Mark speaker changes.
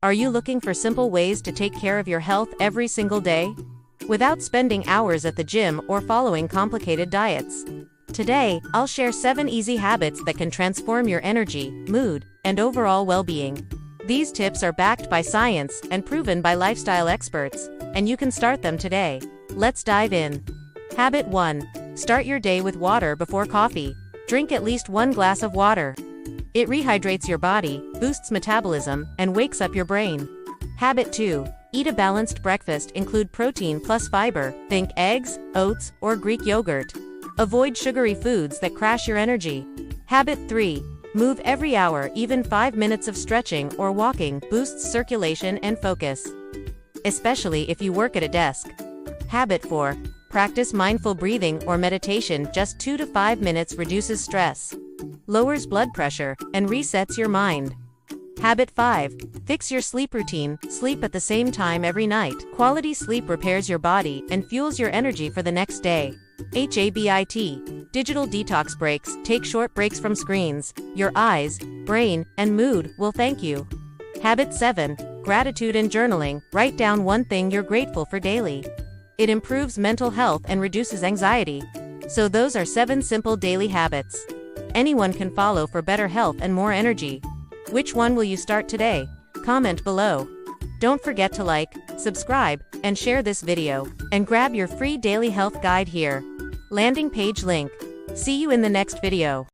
Speaker 1: Are you looking for simple ways to take care of your health every single day, without spending hours at the gym or following complicated diets? Today, I'll share 7 easy habits that can transform your energy, mood, and overall well-being. These tips are backed by science and proven by lifestyle experts, and you can start them today. Let's dive in. Habit 1. Start your day with water before coffee. Drink at least 1 glass of water. It rehydrates your body, boosts metabolism, and wakes up your brain. Habit 2. Eat a balanced breakfast. Include protein plus fiber. Think eggs, oats, or Greek yogurt. Avoid sugary foods that crash your energy. Habit 3. Move every hour. Even 5 minutes of stretching or walking boosts circulation and focus, especially if you work at a desk. Habit 4. Practice mindful breathing or meditation. Just 2 to 5 minutes reduces stress, lowers blood pressure, and resets your mind. Habit 5. Fix your sleep routine. Sleep at the same time every night. Quality sleep repairs your body and fuels your energy for the next day. HABIT. Digital detox breaks. Take short breaks from screens. Your eyes, brain, and mood will thank you. Habit 7. Gratitude and journaling. Write down one thing you're grateful for daily. It improves mental health and reduces anxiety. So those are 7 simple daily habits anyone can follow for better health and more energy. Which one will you start today? Comment below. Don't forget to like, subscribe, and share this video. And grab your free daily health guide here. Landing page link. See you in the next video.